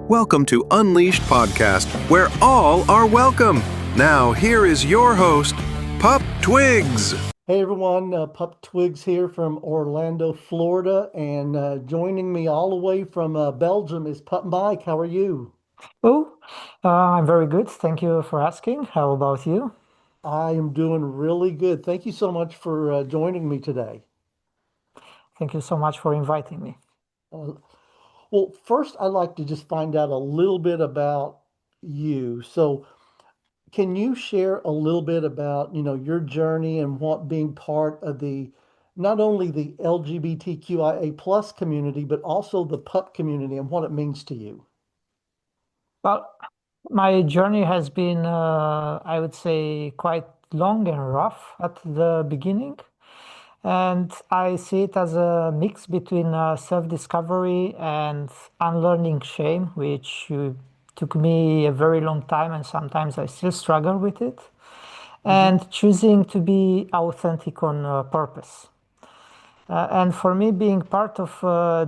Welcome to Unleashed Podcast, where all are welcome. Now, here is your host, Pup Twigs. Hey everyone, Pup Twigs here from Orlando, Florida, and joining me all the way from Belgium is Pup Mike. How are you? Oh, I'm very good. Thank you for asking. How about you? I am doing really good. Thank you so much for joining me today. Thank you so much for inviting me. Uh, well, first, I'd like to just find out a little bit about you. So, can you share a little bit about, your journey and what being part of the not only the LGBTQIA plus community, but also the pup community and what it means to you? Well, my journey has been, I would say, quite long and rough at the beginning. And I see it as a mix between self-discovery and unlearning shame, which took me a very long time, and sometimes I still struggle with it, Hmm. and choosing to be authentic on purpose. And for me, being part of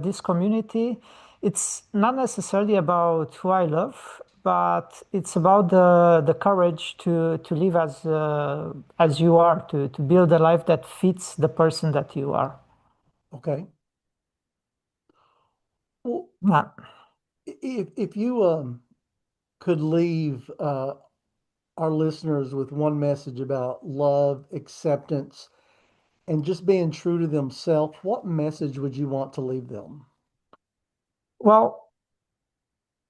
this community, it's not necessarily about who I love, but it's about the courage to live as you are, to build a life that fits the person that you are. Okay. Well, Yeah. if you could leave our listeners with one message about love, acceptance, and just being true to themselves, what message would you want to leave them? Well,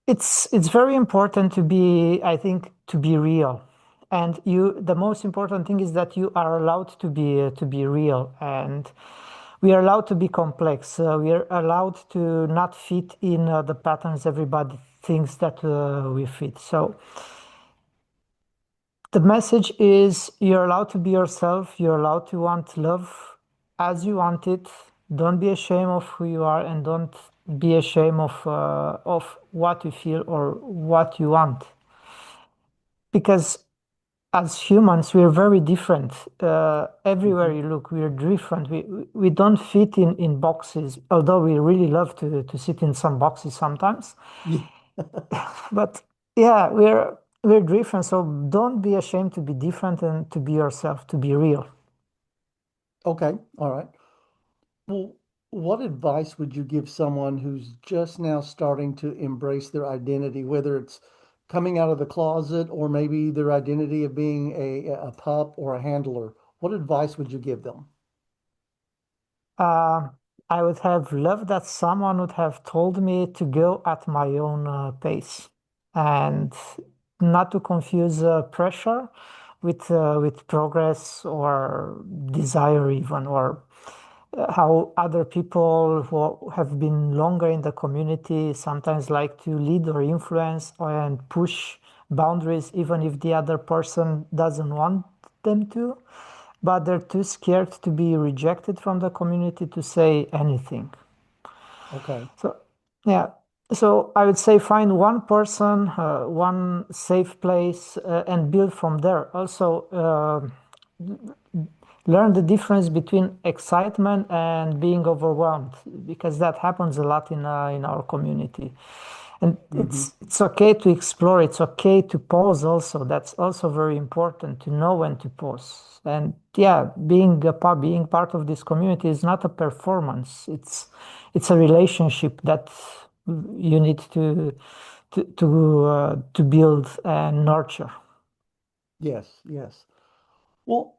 it's very important to be, I think, to be real. And the most important thing is that you are allowed to be real, and we are allowed to be complex. We are allowed to not fit in the patterns everybody thinks that we fit. So the message is you're allowed to be yourself. You're allowed to want love as you want it. Don't be ashamed of who you are, and don't be ashamed of what you feel or what you want. Because as humans, we're very different. Everywhere Hmm. you look, we're different. We don't fit in boxes, although we really love to sit in some boxes sometimes. Yeah. But yeah, we're different. So don't be ashamed to be different and to be yourself, to be real. Okay. All right. Well, what advice would you give someone who's just now starting to embrace their identity, whether it's coming out of the closet or maybe their identity of being a pup or a handler? What advice would you give them? Uh, I would have loved that someone would have told me to go at my own pace and not to confuse pressure with progress or desire even, or how other people who have been longer in the community sometimes like to lead or influence and push boundaries even if the other person doesn't want them to, but they're too scared to be rejected from the community to say anything. Okay. So, yeah. So I would say find one person, one safe place, and build from there. Also, learn the difference between excitement and being overwhelmed, because that happens a lot in our community. And Hmm. it's okay to explore. It's okay to pause. Also, that's also very important to know when to pause. And yeah, being part of this community is not a performance. It's a relationship that you need to build and nurture. Yes, yes. Well,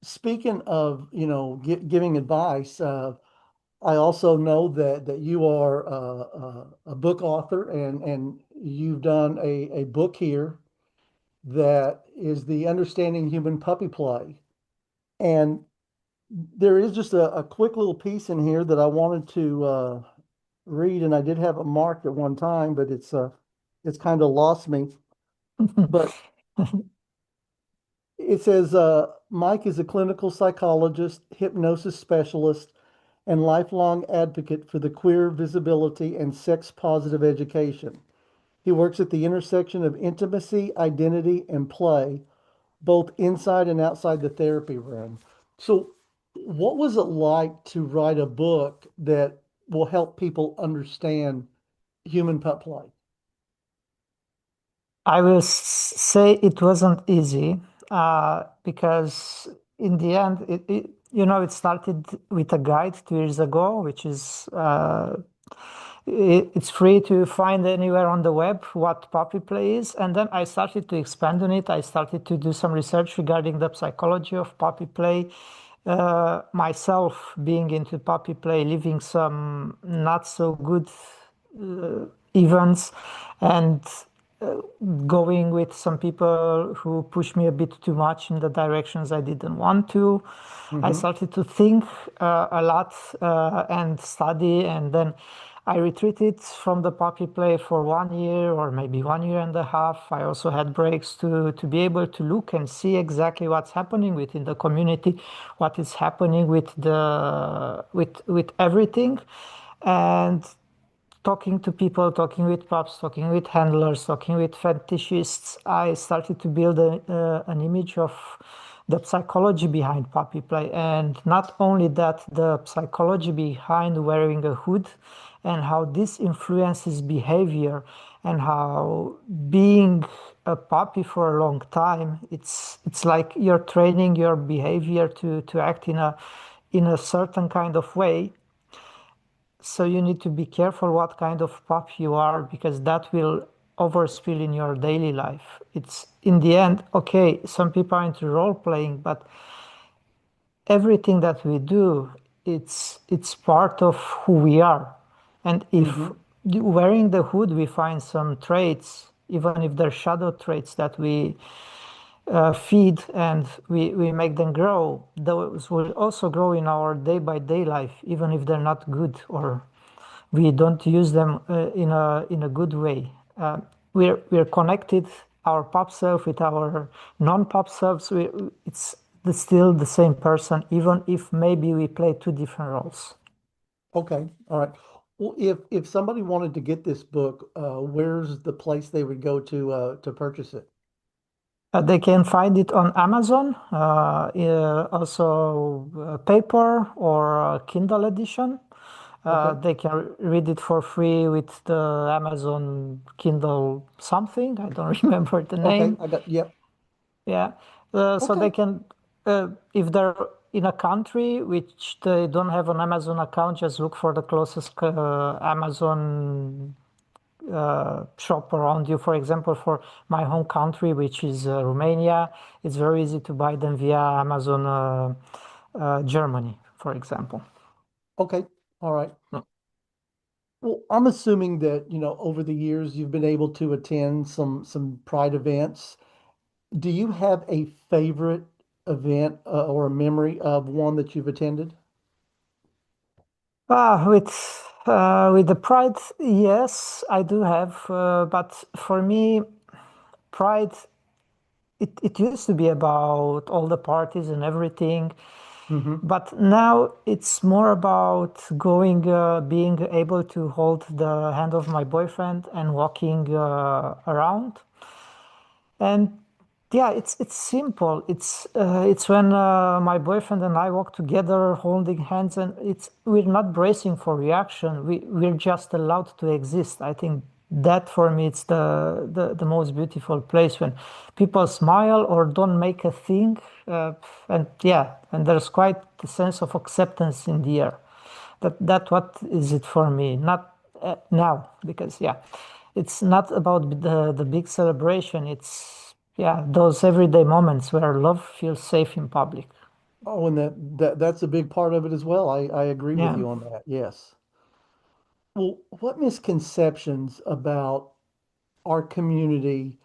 speaking of, giving advice, I also know that you are a book author and you've done a book here that is the Understanding Human Puppy Play. And there is just a quick little piece in here that I wanted to read, and I did have it marked at one time, but it's kind of lost me. But it says Mike is a clinical psychologist, hypnosis specialist, and lifelong advocate for the queer visibility and sex positive education. He works at the intersection of intimacy, identity, and play, both inside and outside the therapy room. So, what was it like to write a book that will help people understand human pet play? I will say it wasn't easy because in the end, it started with a guide 2 years ago, which is it's free to find anywhere on the web what puppy play is. And then I started to expand on it. I started to do some research regarding the psychology of puppy play. Myself being into puppy play, living some not so good events, and going with some people who pushed me a bit too much in the directions I didn't want to. I Hmm. started to think a lot and study, and then I retreated from the puppy play for 1 year or maybe 1 year and a half. I also had breaks to be able to look and see exactly what's happening within the community, what is happening with with everything, and talking to people, talking with pups, talking with handlers, talking with fetishists, I started to build an image of the psychology behind puppy play. And not only that, the psychology behind wearing a hood and how this influences behavior and how being a puppy for a long time, it's like you're training your behavior to act in a certain kind of way, so you need to be careful what kind of pup you are because that will overspill in your daily life. It's in the end, okay, some people are into role playing, but everything that we do, it's part of who we are. And if Hmm. wearing the hood, we find some traits, even if they're shadow traits that we feed and we make them grow, those will also grow in our day by day life, even if they're not good or we don't use them in a good way. We're connected, our pop self with our non-pop selves. It's still the same person, even if maybe we play two different roles. Okay, all right. Well, if somebody wanted to get this book, where's the place they would go to purchase it? They can find it on Amazon, also paper or Kindle edition. Okay, They can read it for free with the Amazon Kindle something. I don't remember the okay, name. I got, yep. Yeah. So they Okay, can, if they're in a country which they don't have an Amazon account, just look for the closest Amazon shop around you. For example, for my home country, which is Romania, it's very easy to buy them via Amazon Germany, for example. okay, all right. Well, I'm assuming that, over the years you've been able to attend some Pride events. Do you have a favorite event or a memory of one that you've attended? With the Pride, yes, I do have. But for me, Pride, it used to be about all the parties and everything. Hmm. But now it's more about going, being able to hold the hand of my boyfriend and walking around. And yeah, it's simple. It's when my boyfriend and I walk together, holding hands, and it's we're not bracing for reaction. We're just allowed to exist. I think that for me it's the most beautiful place when people smile or don't make a thing, and yeah, and there's quite a sense of acceptance in the air. That what is it for me, not now, because yeah, it's not about the big celebration. It's yeah, those everyday moments where love feels safe in public. Oh, and that's a big part of it as well. I agree with Yeah. you on that. Yes. Well, what misconceptions about our community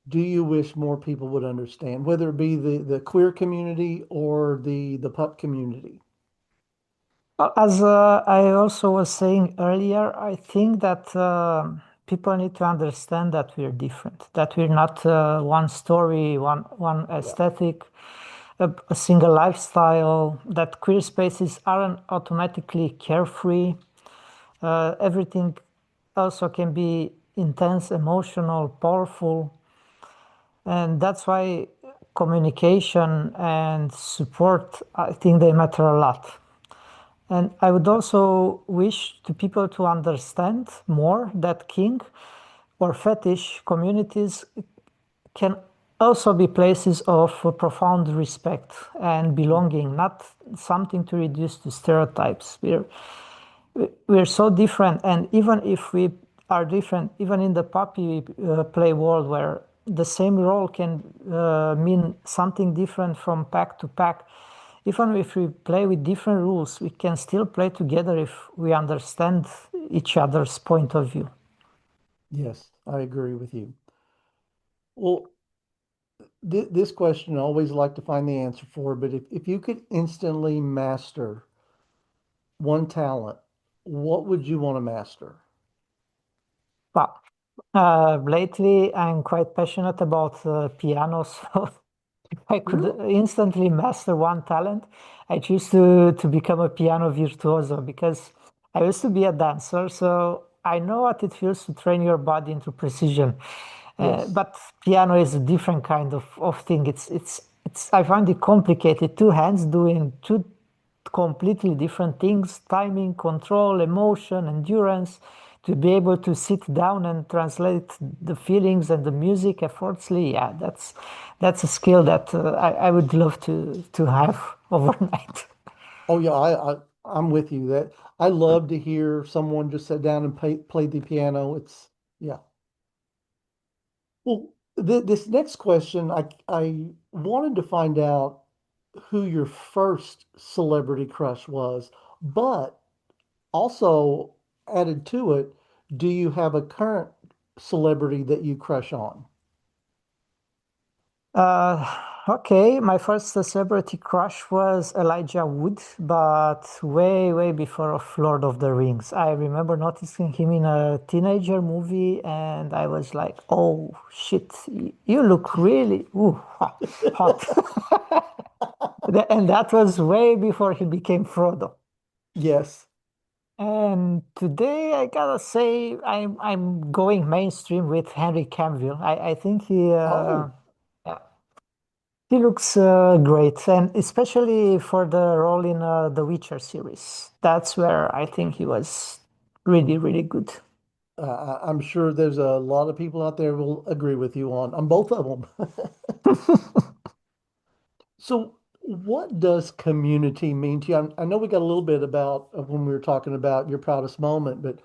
do you wish more people would understand, whether it be the queer community or the pup community? As I also was saying earlier, I think that people need to understand that we're different, that we're not one story, one Yeah. aesthetic, a single lifestyle, that queer spaces aren't automatically carefree. Everything also can be intense, emotional, powerful, and that's why communication and support, I think they matter a lot. And I would Yeah. also wish to people to understand more that King or fetish communities can also be places of profound respect and belonging, not something to reduce to stereotypes. We're so different, and even if we are different, even in the puppy play world, where the same role can mean something different from pack to pack, even if we play with different rules, we can still play together if we understand each other's point of view. Yes, I agree with you. Well, this question I always like to find the answer for, but if you could instantly master one talent, what would you want to master? Well, lately I'm quite passionate about piano, so if I could Really? instantly master one talent, I choose to become a piano virtuoso because I used to be a dancer, so I know what it feels to train your body into precision. Yes. But piano is a different kind of thing. It's I find it complicated. Two hands doing two completely different things, timing, control, emotion, endurance, to be able to sit down and translate the feelings and the music effortlessly. Yeah, that's a skill that I would love to have overnight. Oh yeah, I'm with you. That I love to hear someone just sit down and play the piano. It's yeah. Well, this next question, I wanted to find out who your first celebrity crush was, but also added to it, do you have a current celebrity that you crush on? Uh, okay, my first celebrity crush was Elijah Wood, but way, way before of Lord of the Rings. I remember noticing him in a teenager movie, and I was like, "Oh shit, you look really hot." And that was way before he became Frodo. Yes. And today, I gotta say, I'm going mainstream with Henry Cavill. I think Oh, he looks great, and especially for the role in the Witcher series. That's where I think he was really, really good. I'm sure there's a lot of people out there who will agree with you on both of them. So, what does community mean to you? I know we got a little bit about when we were talking about your proudest moment, but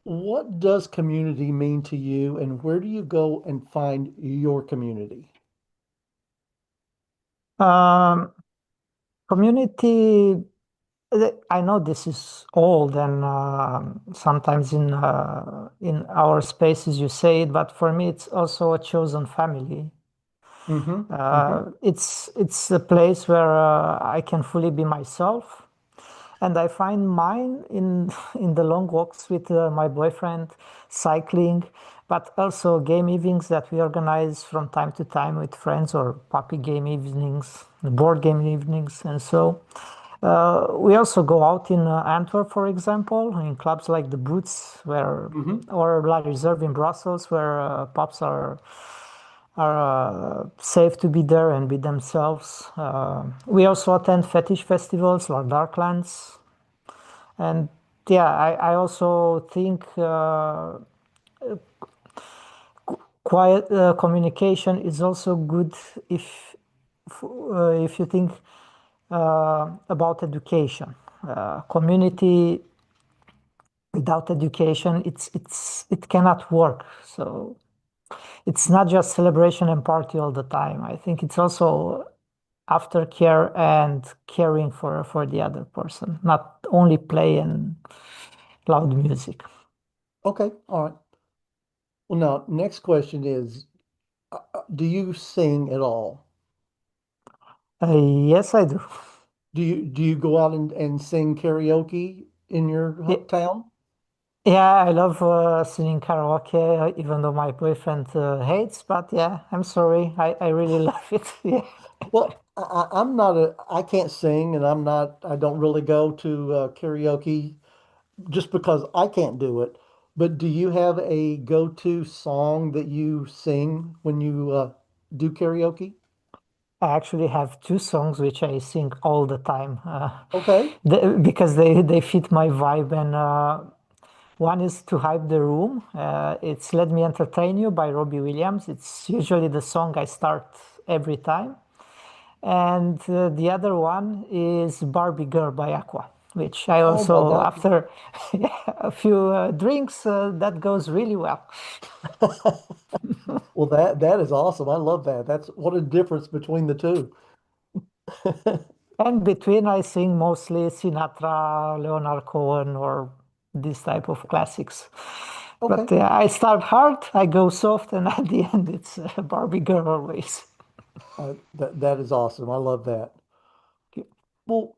what does community mean to you, and where do you go and find your community? Um, community, I know this is old, and sometimes in our spaces you say it, but for me, it's also a chosen family. Mm-hmm. Mm-hmm. It's a place where I can fully be myself. And I find mine in in the long walks with my boyfriend, cycling, but also game evenings that we organize from time to time with friends, or puppy game evenings, board game evenings, and so. We also go out in Antwerp, for example, in clubs like the Boots, where Mm-hmm. or La Reserve in Brussels, where pups are safe to be there and be themselves. We also attend fetish festivals like Darklands, and yeah, I also think quiet communication is also good if you think about education. Community without education, it cannot work. So it's not just celebration and party all the time. I think it's also aftercare and caring for the other person, not only play and loud music. Okay. All right. Well, now, next question is, do you sing at all? Yes, I do. Do you go out and sing karaoke in your Yeah, town? yeah, I love singing karaoke, even though my boyfriend hates. But yeah, I'm sorry, I really love it. Yeah. Well, I can't sing, and I don't really go to karaoke just because I can't do it. But do you have a go-to song that you sing when you do karaoke? I actually have two songs which I sing all the time Okay. because they fit my vibe, and One is To Hype the Room. It's Let Me Entertain You by Robbie Williams. It's usually the song I start every time. And the other one is Barbie Girl by Aqua, which I Oh my also, God. after a few drinks, that goes really well. Well, that is awesome. I love that. That's what a difference between the two. And between, I sing mostly Sinatra, Leonard Cohen, or this type of classics. Okay. But I start hard, I go soft, and at the end, it's Barbie Girl always. That is awesome. I love that. Well,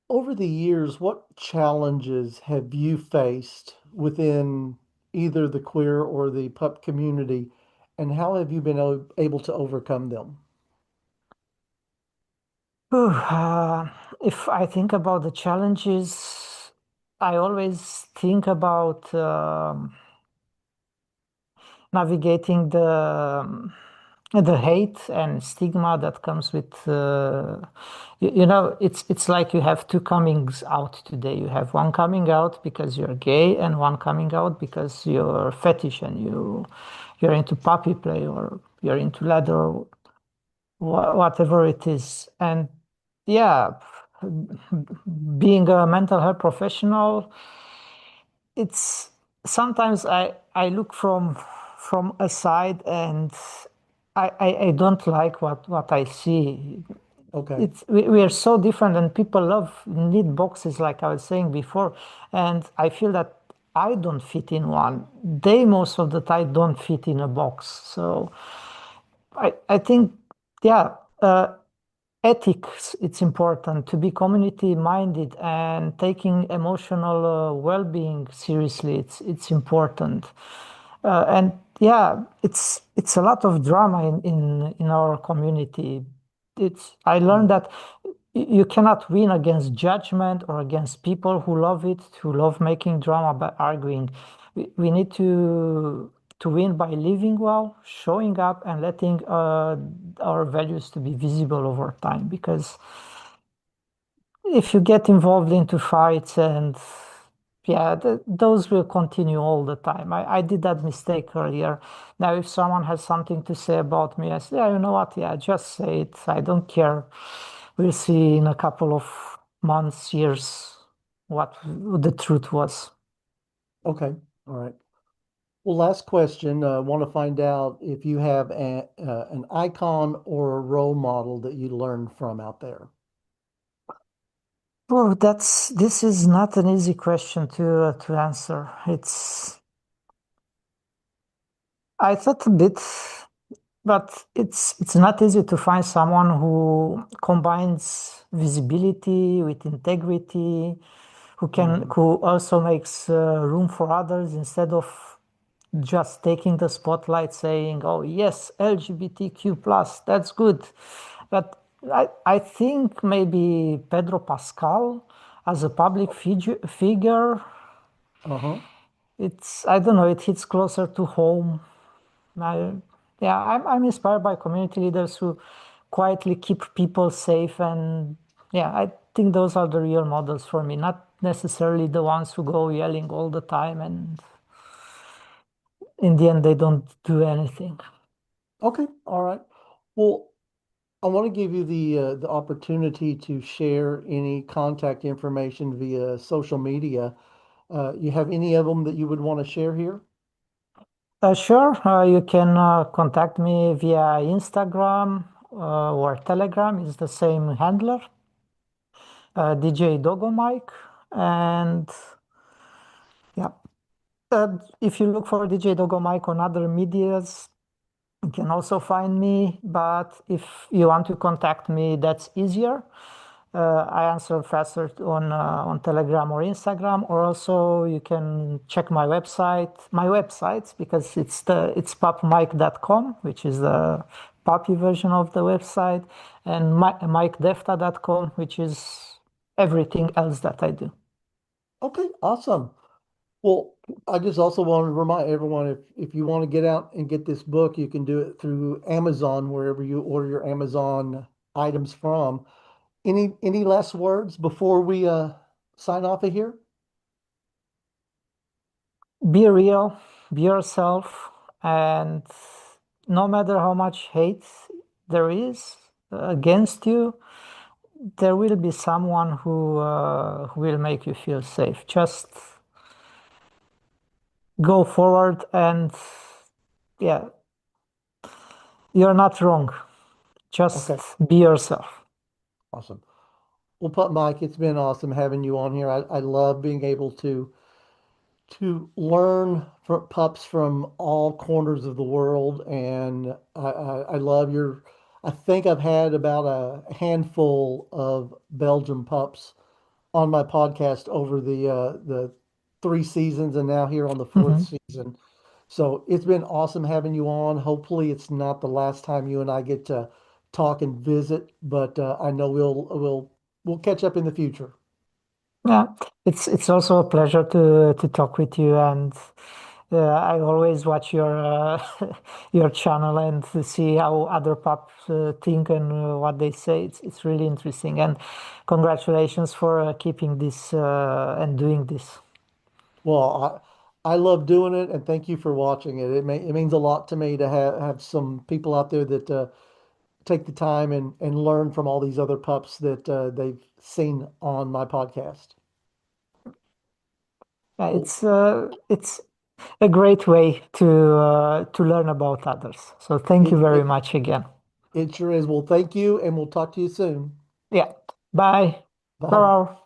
over the years, what challenges have you faced within either the queer or the pup community, and how have you been able to overcome them? Whew, if I think about the challenges, I always think about navigating the hate and stigma that comes with it's like you have two comings out today. You have one coming out because you're gay and one coming out because you're fetish and you're into puppy play or you're into leather or whatever it is. And yeah, being a mental health professional, it's sometimes I look from aside and I don't like what I see. Okay. We are so different and people love neat boxes like I was saying before, and I feel that I don't fit in one. They most of the time don't fit in a box. So I think yeah, ethics, it's important to be community minded and taking emotional well-being seriously. It's important. And yeah, it's a lot of drama in our community. It's I learned Mm. that you cannot win against judgment or against people who love it, who love making drama by arguing. We need to win by living well, showing up, and letting our values to be visible over time. Because if you get involved into fights and yeah, those will continue all the time. I did that mistake earlier. Now, if someone has something to say about me, I say, yeah, you know what? Yeah, just say it. I don't care. We'll see in a couple of months, years, what the truth was. Okay. All right. Well, last question. Want to find out if you have an icon or a role model that you learned from out there. Oh, this is not an easy question to answer. I thought a bit, but it's not easy to find someone who combines visibility with integrity, Hmm. who also makes room for others instead of just taking the spotlight saying, "Oh yes, LGBTQ plus, that's good." But I think maybe Pedro Pascal as a public figure, Uh-huh. I don't know, it hits closer to home. I, yeah, I'm inspired by community leaders who quietly keep people safe, and yeah, I think those are the real models for me, not necessarily the ones who go yelling all the time and in the end they don't do anything. Okay. All right. Well, I want to give you the opportunity to share any contact information via social media. You have any of them that you would want to share here? Sure, you can contact me via Instagram or Telegram. It's the same handler, DJ Dogo Mike. And yeah, if you look for DJ Dogo Mike on other medias, you can also find me. But if you want to contact me, that's easier. I answer faster on Telegram or Instagram, or also you can check my websites because it's pupmike.com, which is the puppy version of the website, and mikedefta.com, which is everything else that I do. Okay, awesome. Well, I just also want to remind everyone if you want to get out and get this book, you can do it through Amazon, wherever you order your Amazon items from. Any last words before we sign off of here? be real, be yourself, and no matter how much hate there is against you, there will be someone who will make you feel safe. Just go forward, and yeah, you're not wrong. Just Okay, be yourself. awesome. Well, Pup Mike, it's been awesome having you on here. I love being able to learn from pups from all corners of the world, and I love your. I think I've had about a handful of Belgian pups on my podcast over the 3 seasons, and now here on the fourth Mhm. season. So it's been awesome having you on. Hopefully, it's not the last time you and I get to talk and visit, but I know we'll catch up in the future. Yeah, it's also a pleasure to talk with you, and I always watch your your channel and to see how other pups think and what they say. It's really interesting, and congratulations for keeping this and doing this. Well, I love doing it, and thank you for watching it. It means a lot to me to have some people out there that take the time and learn from all these other pups that they've seen on my podcast. Yeah, Well, it's a great way to learn about others. So thank you it very it much again. it sure is. Well, thank you, and we'll talk to you soon. Yeah, bye. Bye. Ciao.